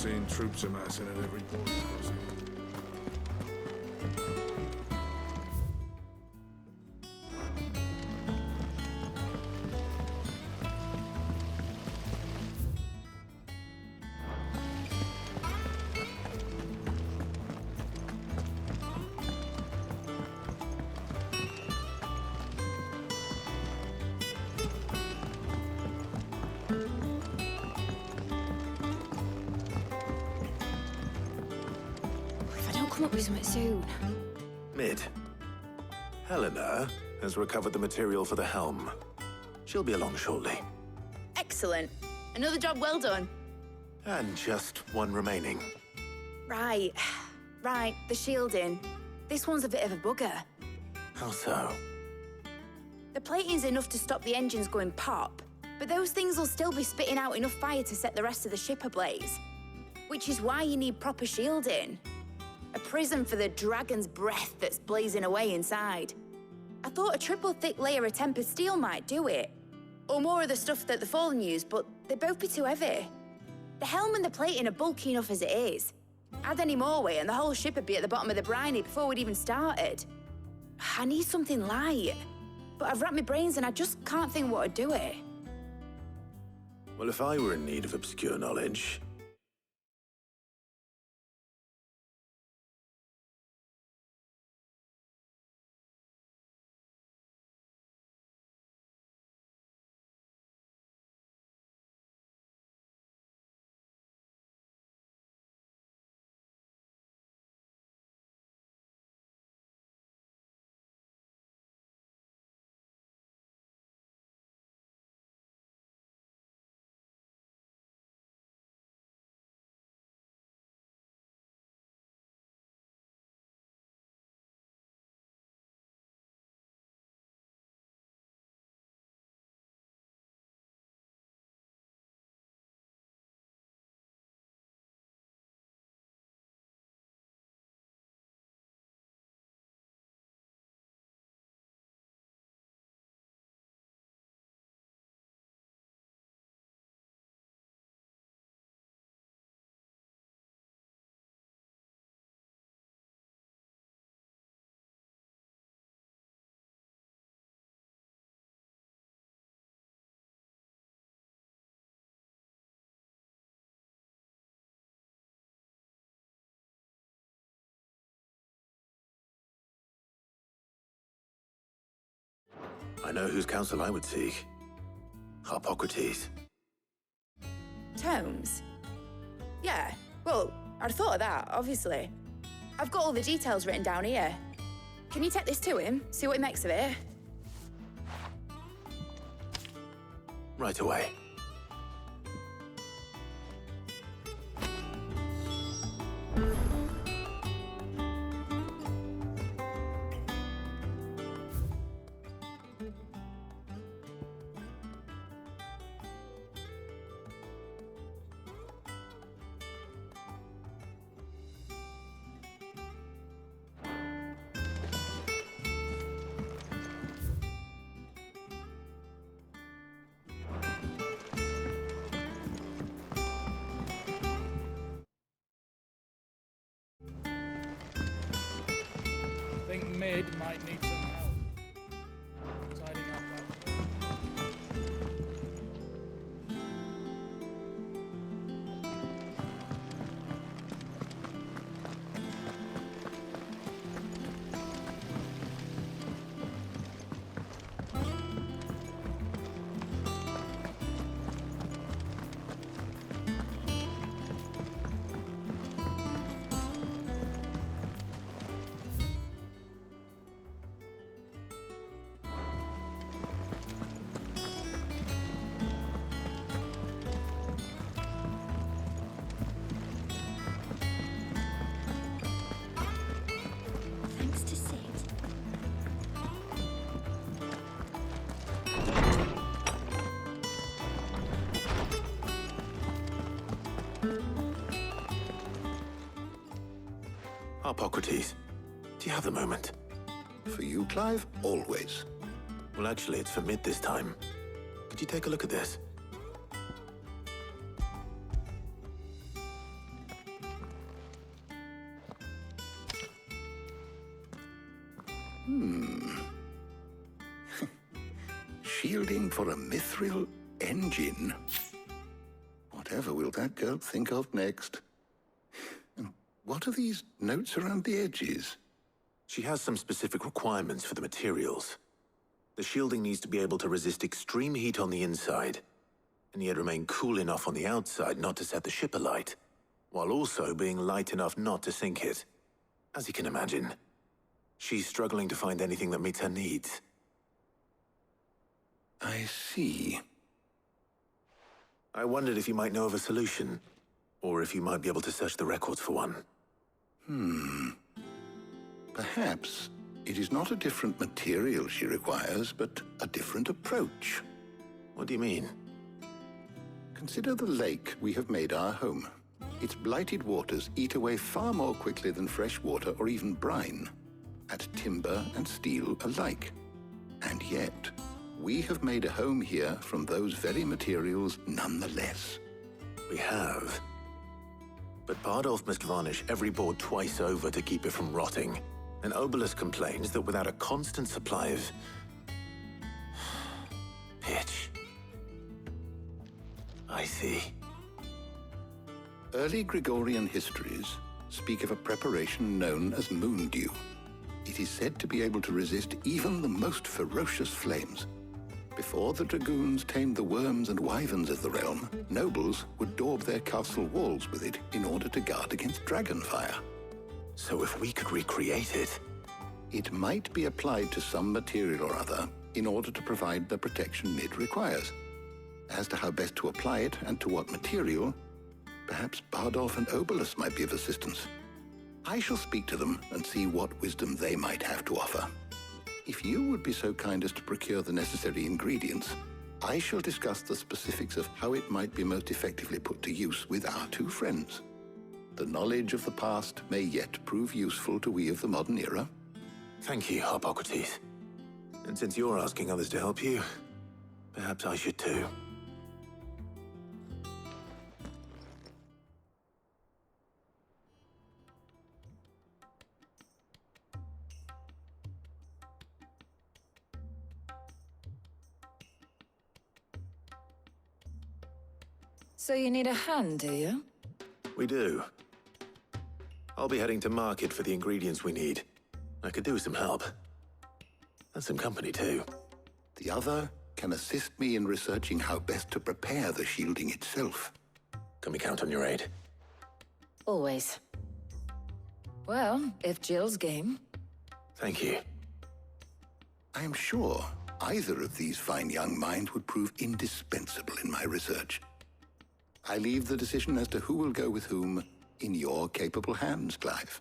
seen troops amassing at every border crossing. Come up with something soon. Mid. Helena has recovered the material for the helm. She'll be along shortly. Excellent. Another job well done. And just one remaining. Right. Right, the shielding. This one's a bit of a bugger. How so? The plating's enough to stop the engines going pop, but those things will still be spitting out enough fire to set the rest of the ship ablaze. Which is why you need proper shielding. A prison for the dragon's breath that's blazing away inside. I thought a triple thick layer of tempered steel might do it. Or more of the stuff that the Fallen use, but they'd both be too heavy. The helm and the plating are bulky enough as it is. Add any more weight and the whole ship would be at the bottom of the briny before we'd even started. I need something light. But I've racked my brains and I just can't think what would do it. Well, if I were in need of obscure knowledge, I know whose counsel I would seek. Harpocrates. Tomes? Yeah, well, I'd thought of that, obviously. I've got all the details written down here. Can you take this to him, see what he makes of it? Right away. I think Mid might need some help tidying up that. Thanks to Sid. Harpocrates, do you have the moment? For you, Clive, always. Well, actually, it's for Mid this time. Could you take a look at this? Shielding for a mithril engine. Whatever will that girl think of next? And what are these notes around the edges? She has some specific requirements for the materials. The shielding needs to be able to resist extreme heat on the inside, and yet remain cool enough on the outside not to set the ship alight, while also being light enough not to sink it. As you can imagine, she's struggling to find anything that meets her needs. I see. I wondered if you might know of a solution, or if you might be able to search the records for one. Perhaps it is not a different material she requires, but a different approach. What do you mean? Consider the lake we have made our home. Its blighted waters eat away far more quickly than fresh water or even brine, at timber and steel alike. And yet, we have made a home here from those very materials nonetheless. We have. But Bardolph must varnish every board twice over to keep it from rotting. And Obelisk complains that without a constant supply of pitch. I see. Early Gregorian histories speak of a preparation known as moon dew. It is said to be able to resist even the most ferocious flames. Before the dragoons tamed the worms and wyverns of the realm, nobles would daub their castle walls with it in order to guard against dragonfire. So if we could recreate it... It might be applied to some material or other in order to provide the protection it requires. As to how best to apply it and to what material, perhaps Bardolph and Obelisk might be of assistance. I shall speak to them and see what wisdom they might have to offer. If you would be so kind as to procure the necessary ingredients, I shall discuss the specifics of how it might be most effectively put to use with our two friends. The knowledge of the past may yet prove useful to we of the modern era. Thank you, Hippocrates. And since you're asking others to help you, perhaps I should too. So you need a hand, do you? We do. I'll be heading to market for the ingredients we need. I could do with some help. And some company, too. The other can assist me in researching how best to prepare the shielding itself. Can we count on your aid? Always. Well, if Jill's game. Thank you. I am sure either of these fine young minds would prove indispensable in my research. I leave the decision as to who will go with whom in your capable hands, Clive.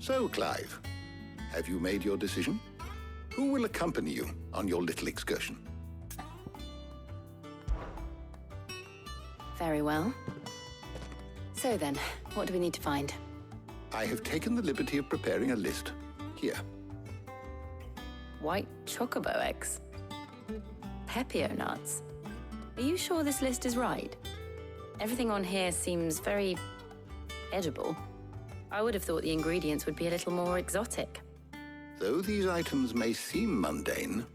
So, Clive, have you made your decision? Who will accompany you on your little excursion? Very well. So then, what do we need to find? I have taken the liberty of preparing a list. Here. White chocobo eggs. Pepio nuts. Are you sure this list is right? Everything on here seems very edible. I would have thought the ingredients would be a little more exotic. Though these items may seem mundane,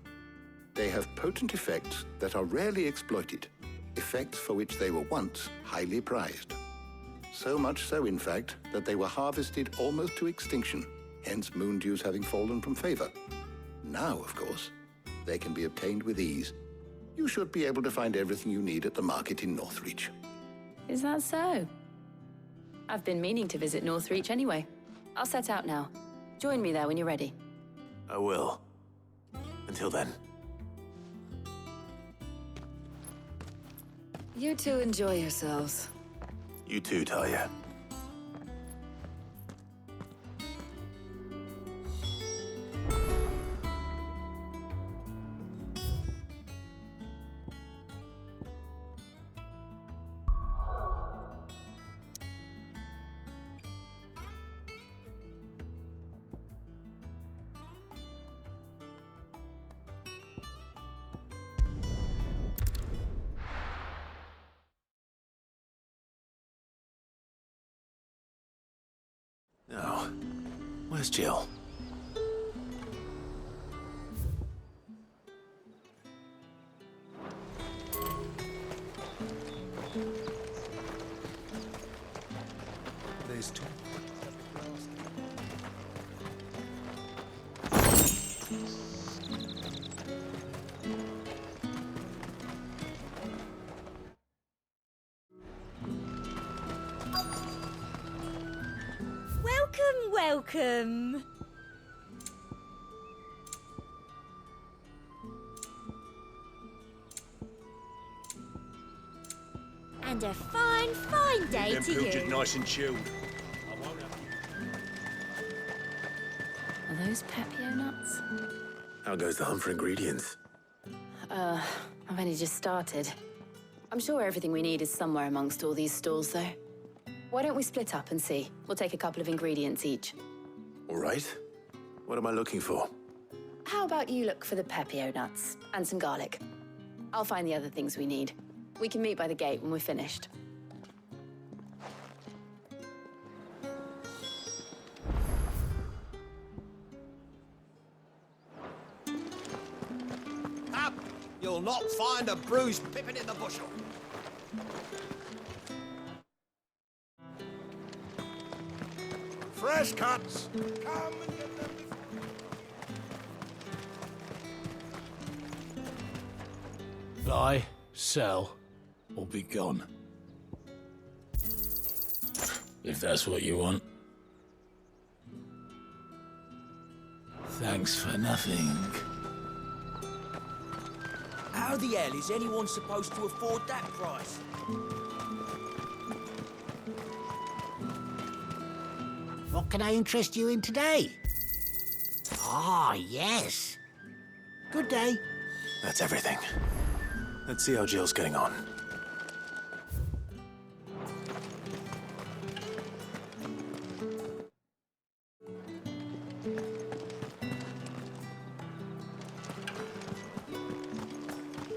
they have potent effects that are rarely exploited, effects for which they were once highly prized. So much so, in fact, that they were harvested almost to extinction, hence moon dews having fallen from favor. Now, of course, they can be obtained with ease. You should be able to find everything you need at the market in Northreach. Is that so? I've been meaning to visit Northreach anyway. I'll set out now. Join me there when you're ready. I will. Until then. You two enjoy yourselves. You too, Talia. Now, where's Jill? There's two. Welcome, welcome. And a fine, fine day Them to pilchards you. nice and chilled. Are those Pepio nuts? How goes the hunt for ingredients? I've only just started. I'm sure everything we need is somewhere amongst all these stalls, though. Why don't we split up and see? We'll take a couple of ingredients each. All right. What am I looking for? How about you look for the Pepio nuts and some garlic? I'll find the other things we need. We can meet by the gate when we're finished. Up! You'll not find a bruised pippin in the bushel. Fresh cuts. Come and get them before. Buy, sell, or be gone. If that's what you want. Thanks for nothing. How the hell is anyone supposed to afford that price? What can I interest you in today? Ah, yes. Good day. That's everything. Let's see how Jill's getting on.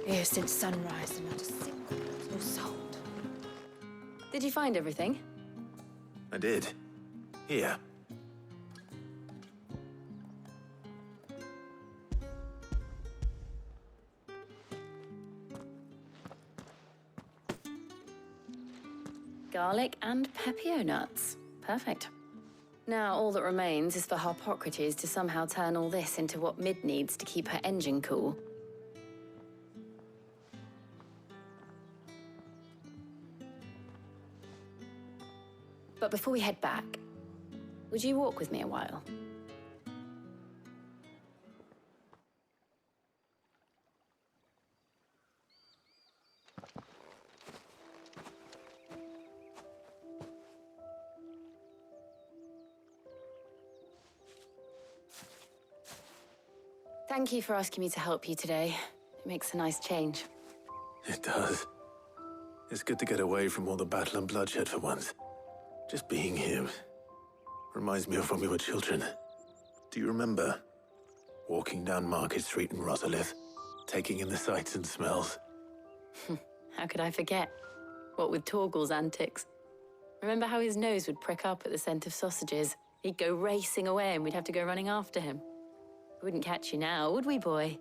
Here since sunrise and not a single was sold. Did you find everything? I did. Here. Garlic and Pepio nuts. Perfect. Now all that remains is for Harpocrates to somehow turn all this into what Mid needs to keep her engine cool. But before we head back, would you walk with me a while? Thank you for asking me to help you today. It makes a nice change. It does. It's good to get away from all the battle and bloodshed for once. Just being here reminds me of when we were children. Do you remember? Walking down Market Street in Rosalith, taking in the sights and smells. How could I forget? What with Torgal's antics. Remember how his nose would prick up at the scent of sausages? He'd go racing away and we'd have to go running after him. We wouldn't catch you now, would we, boy?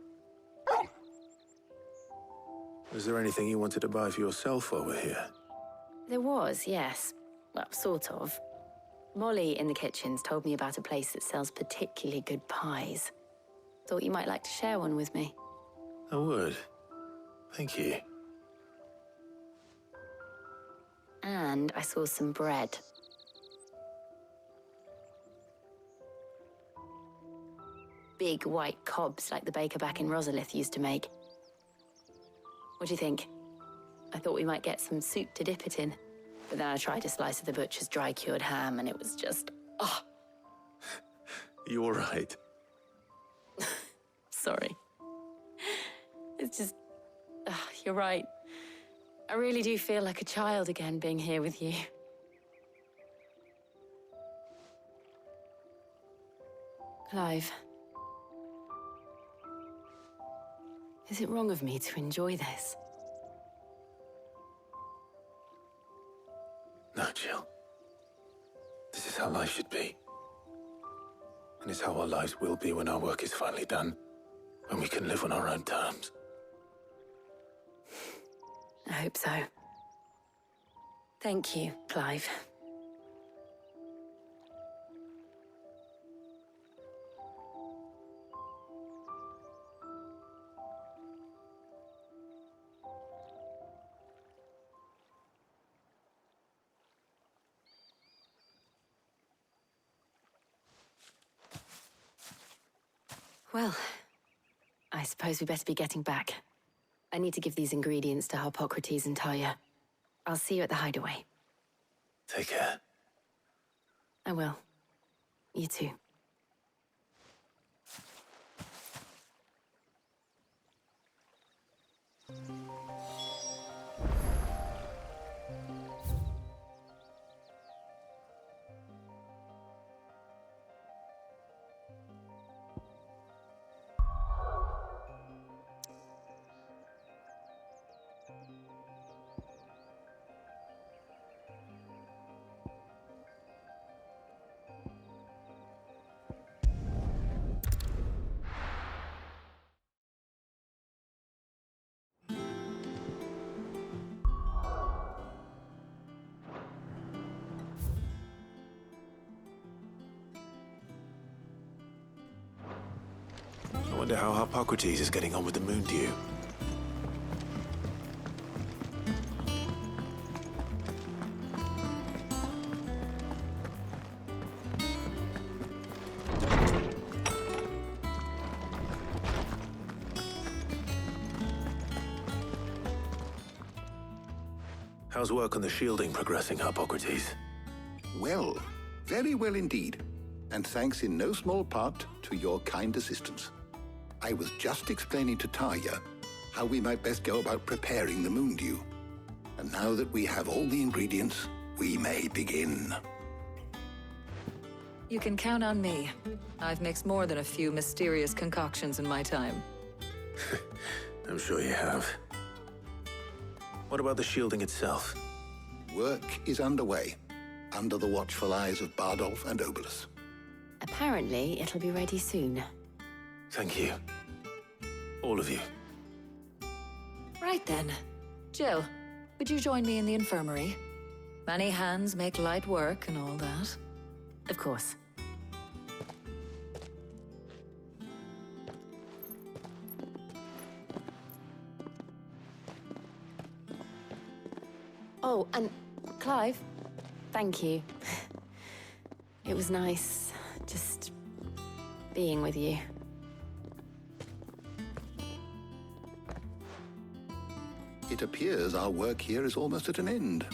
Was there anything you wanted to buy for yourself while we're here? There was, yes. Well, sort of. Molly in the kitchens told me about a place that sells particularly good pies. Thought you might like to share one with me. I would. Thank you. And I saw some bread. Big white cobs like the baker back in Rosalith used to make. What do you think? I thought we might get some soup to dip it in. But then I tried a slice of the butcher's dry-cured ham and it was just... oh, You all right? sorry. It's just... you're right. I really do feel like a child again being here with you. Clive. Is it wrong of me to enjoy this? No, Jill. This is how life should be. And it's how our lives will be when our work is finally done. When we can live on our own terms. I hope so. Thank you, Clive. Well, I suppose we better be getting back. I need to give these ingredients to Harpocrates and Talia. I'll see you at the hideaway. Take care. I will. You too. I wonder how Harpocrates is getting on with the moon dew. How's work on the shielding progressing, Harpocrates? Well, very well indeed. And thanks in no small part to your kind assistance. I was just explaining to Talia how we might best go about preparing the moon dew. And now that we have all the ingredients, we may begin. You can count on me. I've mixed more than a few mysterious concoctions in my time. I'm sure you have. What about the shielding itself? Work is underway, under the watchful eyes of Bardolph and Obolus. Apparently, it'll be ready soon. Thank you. All of you. Right then. Jill, would you join me in the infirmary? Many hands make light work and all that. Of course. Oh, and Clive, thank you. It was nice, just being with you. It appears our work here is almost at an end.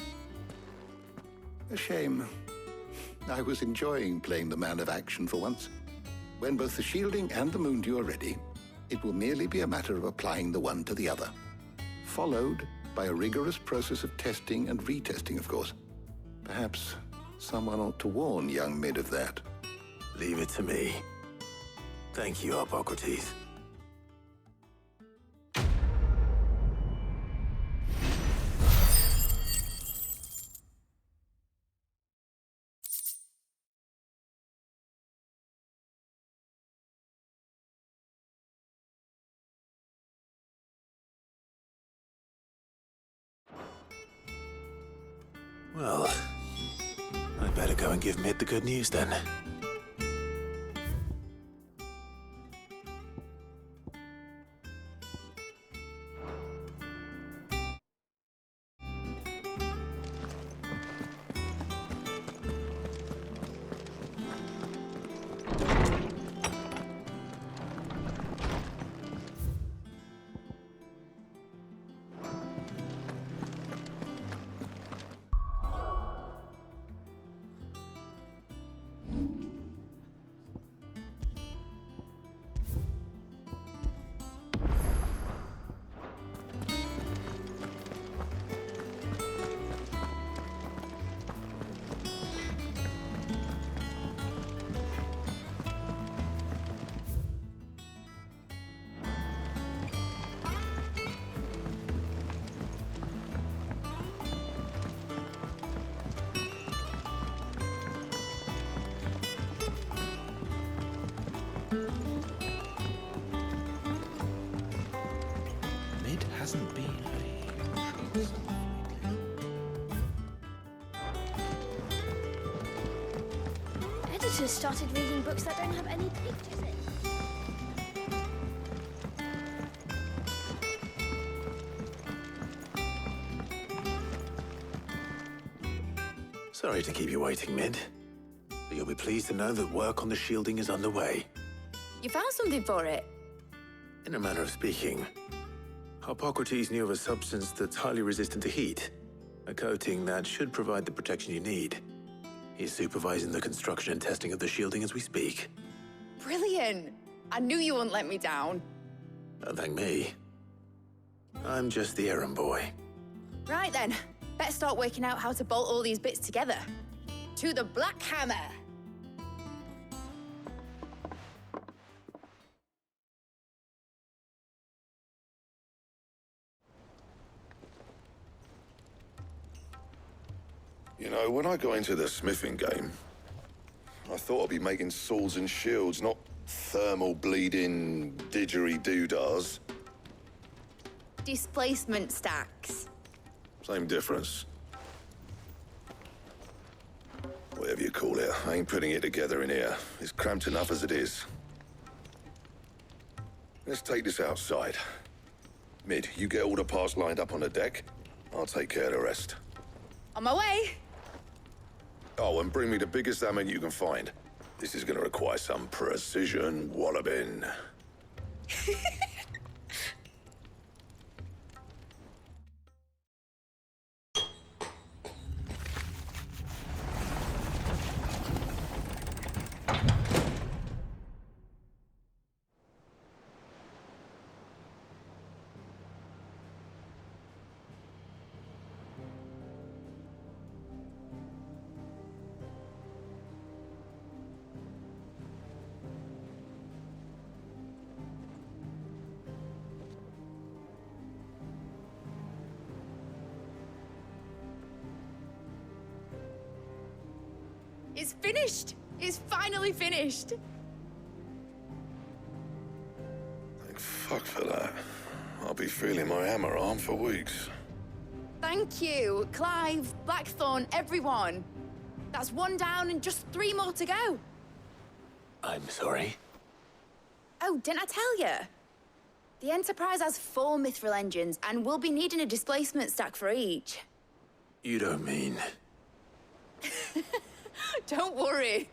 A shame. I was enjoying playing the man of action for once. When both the shielding and the moon dew are ready, It will merely be a matter of applying the one to the other, followed by a rigorous process of testing and retesting, of course. Perhaps someone ought to warn young Mid of that. Leave it to me. Thank you, Hippocrates. Well, I'd better go and give Mid the good news then. Mid hasn't been a usual self lately. Editors started reading books that don't have any pictures in. Sorry to keep you waiting, Mid. But you'll be pleased to know that work on the shielding is underway. You found something for it? In a manner of speaking, Hippocrates knew of a substance that's highly resistant to heat, a coating that should provide the protection you need. He's supervising the construction and testing of the shielding as we speak. Brilliant! I knew you wouldn't let me down. Don't thank me. I'm just the errand boy. Right then, better start working out how to bolt all these bits together. To the Black Hammer! You know, when I got into the smithing game, I thought I'd be making swords and shields, not thermal bleeding didgeridoo-dahs. Displacement stacks. Same difference. Whatever you call it, I ain't putting it together in here. It's cramped enough as it is. Let's take this outside. Mid, you get all the parts lined up on the deck. I'll take care of the rest. On my way! Oh, and bring me the biggest hammer you can find. This is gonna require some precision walloping. It's finished! It's finally finished! Thank fuck for that. I'll be feeling my hammer arm for weeks. Thank you, Clive, Blackthorn, everyone. That's one down and just 3 more to go. I'm sorry. Oh, didn't I tell you? The Enterprise has 4 mithril engines, and we'll be needing a displacement stack for each. You don't mean... Don't worry.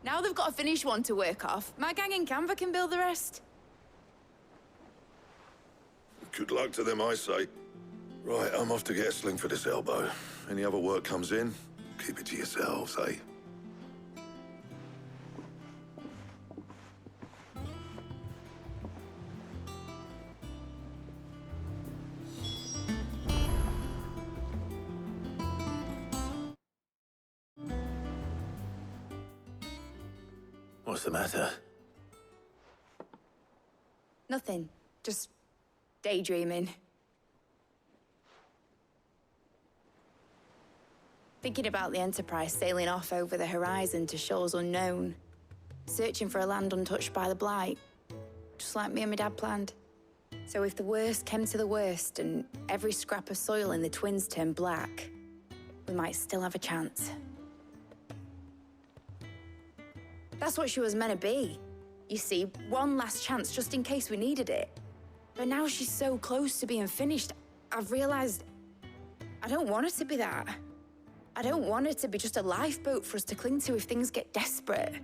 Now they've got a finished one to work off. My gang in Canva can build the rest. Good luck to them, I say. Right, I'm off to get a sling for this elbow. Any other work comes in, keep it to yourselves, eh? What's the matter? Nothing. Just daydreaming. Thinking about the Enterprise sailing off over the horizon to shores unknown, searching for a land untouched by the Blight, just like me and my dad planned. So if the worst came to the worst and every scrap of soil in the Twins turned black, we might still have a chance. That's what she was meant to be. You see, one last chance just in case we needed it. But now she's so close to being finished, I've realized I don't want her to be that. I don't want her to be just a lifeboat for us to cling to if things get desperate.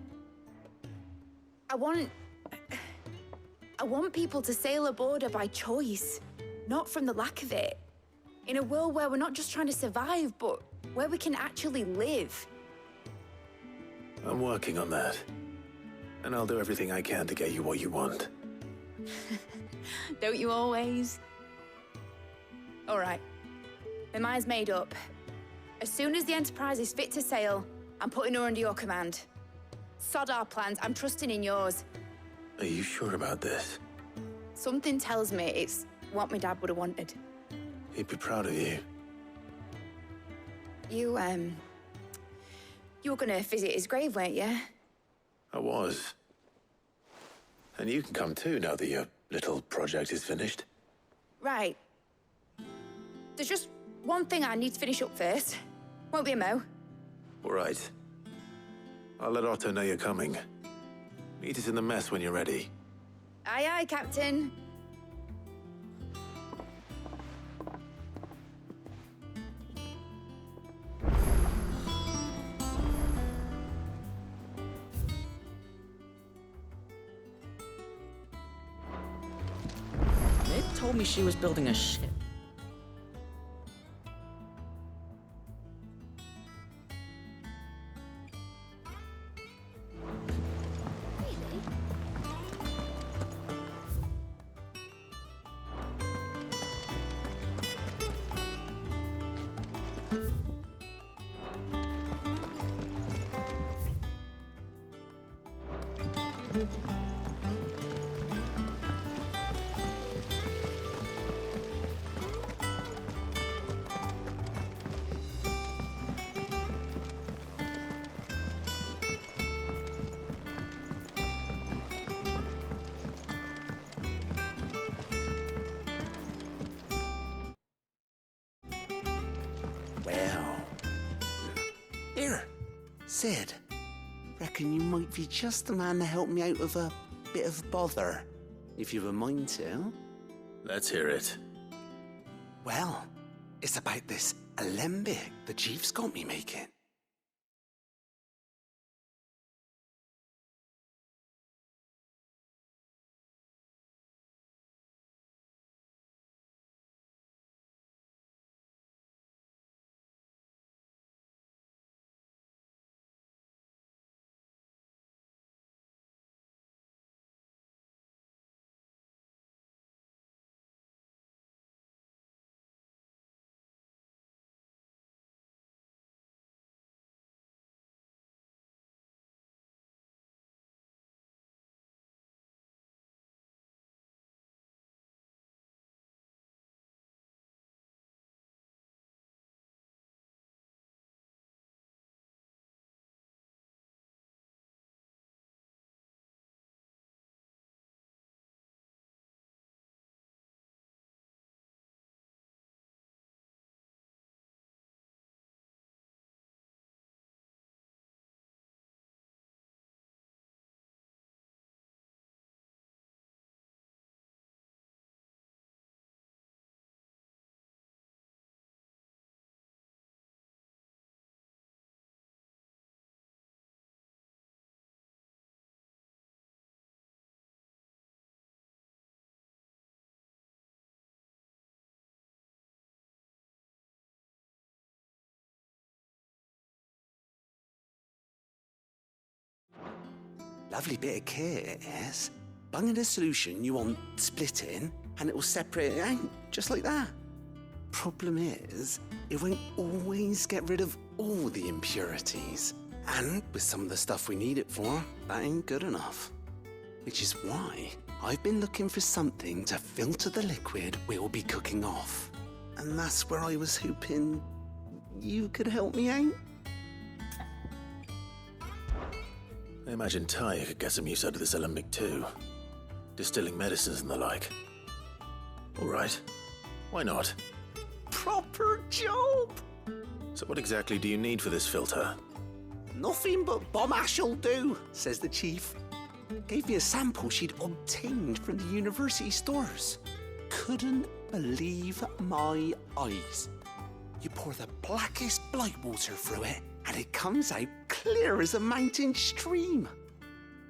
I want people to sail aboard her by choice, not from the lack of it. In a world where we're not just trying to survive, but where we can actually live. I'm working on that. And I'll do everything I can to get you what you want. Don't you always? All right. My mind's made up. As soon as the Enterprise is fit to sail, I'm putting her under your command. Sod our plans, I'm trusting in yours. Are you sure about this? Something tells me it's what my dad would have wanted. He'd be proud of you. You were gonna visit his grave, weren't you? I was. And you can come too now that your little project is finished. Right. There's just one thing I need to finish up first. Won't be a mo. All right. I'll let Otto know you're coming. Meet us in the mess when you're ready. Aye, aye, Captain. Ned told me she was building a ship. Well. Here, Sid. Reckon you might be just the man to help me out of a bit of bother, if you've a mind to. Let's hear it. Well, it's about this alembic the chief's got me making. Lovely bit of kit, it is. Bung in a solution you want splitting, and it will separate it out, just like that. Problem is, it won't always get rid of all the impurities. And with some of the stuff we need it for, that ain't good enough. Which is why I've been looking for something to filter the liquid we'll be cooking off. And that's where I was hoping you could help me out. I imagine Tyre could get some use out of this alembic too. Distilling medicines and the like. All right. Why not? Proper job! So what exactly do you need for this filter? Nothing but bomb ash'll do, says the chief. Gave me a sample she'd obtained from the university stores. Couldn't believe my eyes. You pour the blackest blight water through it, and it comes out clear as a mountain stream.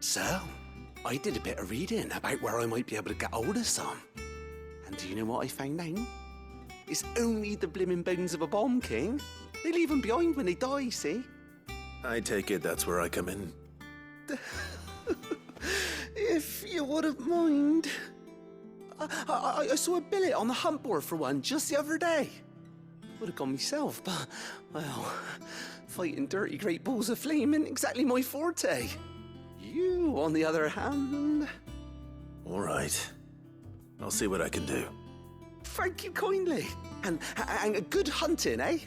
So, I did a bit of reading about where I might be able to get hold of some. And do you know what I found out? It's only the blimmin' bones of a bomb king. They leave them behind when they die, see? I take it that's where I come in. If you wouldn't mind. I saw a billet on the hunt board for one just the other day. Would have gone myself, but, well, fighting dirty great balls of flame ain't exactly my forte. You, on the other hand... All right. I'll see what I can do. Thank you kindly. And good hunting, eh?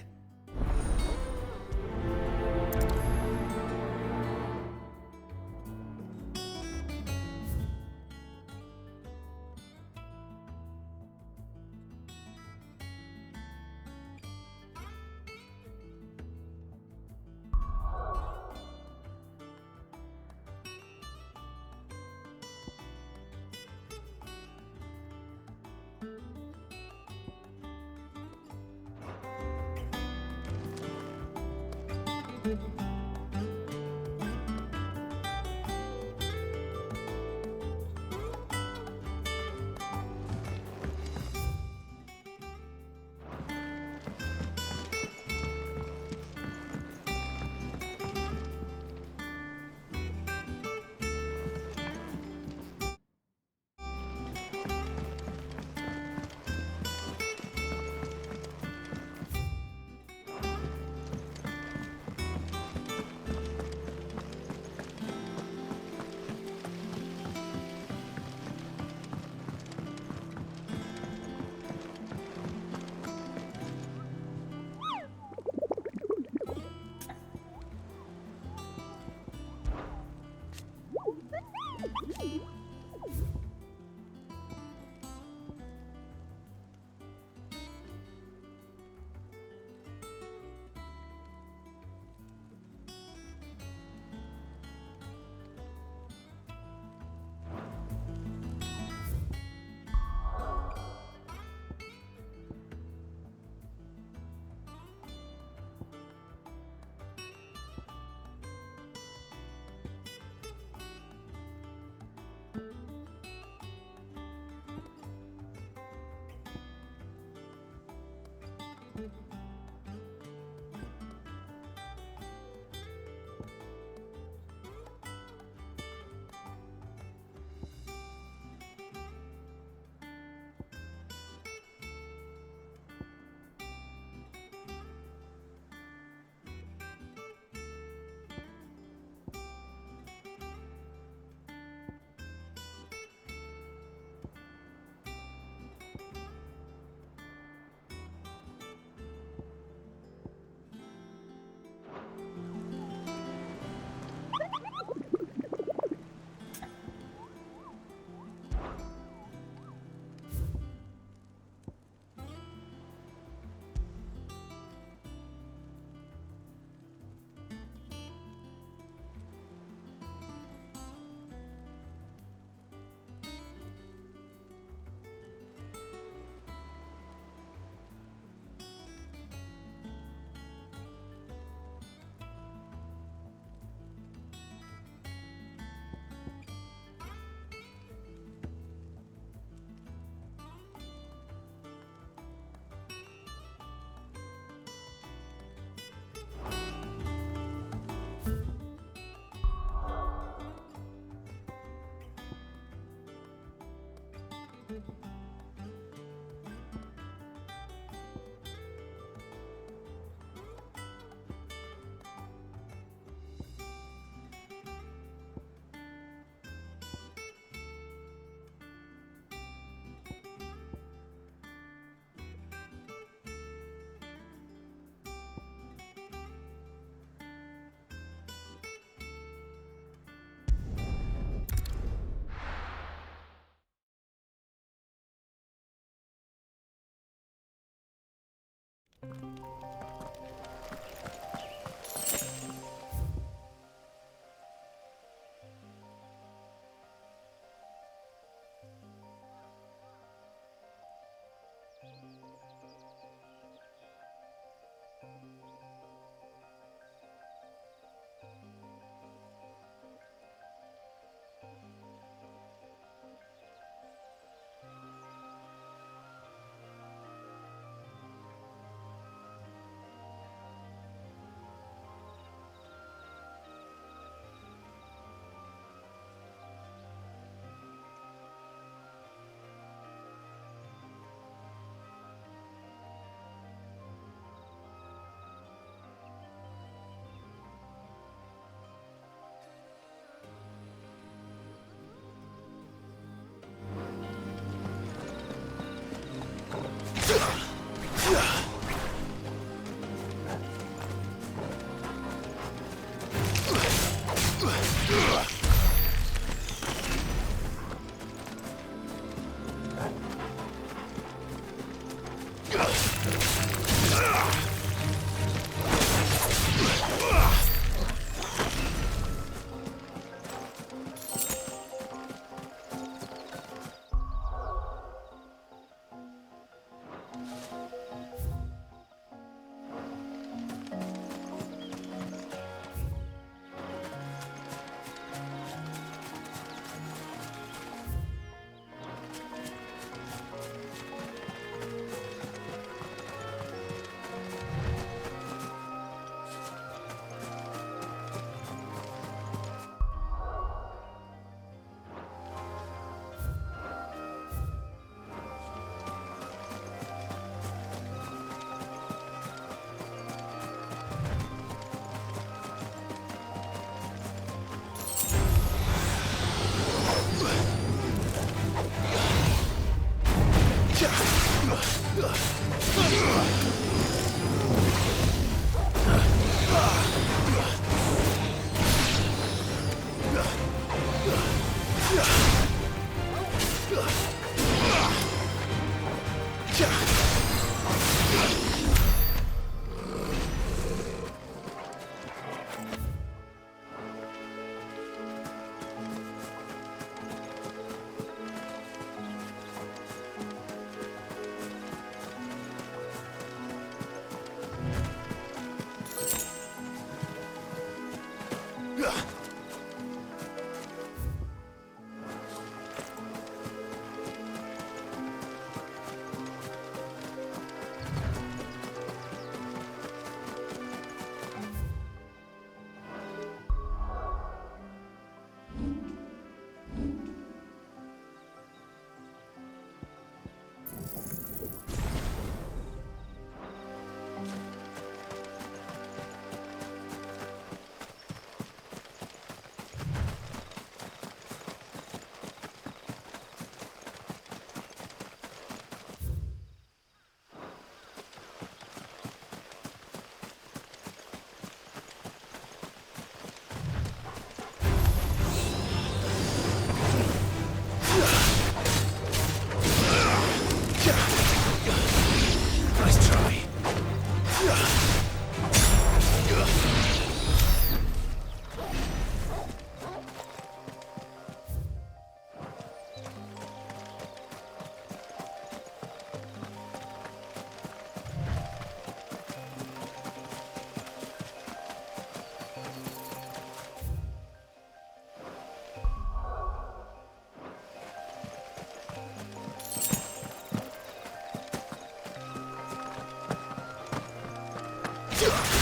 Ugh!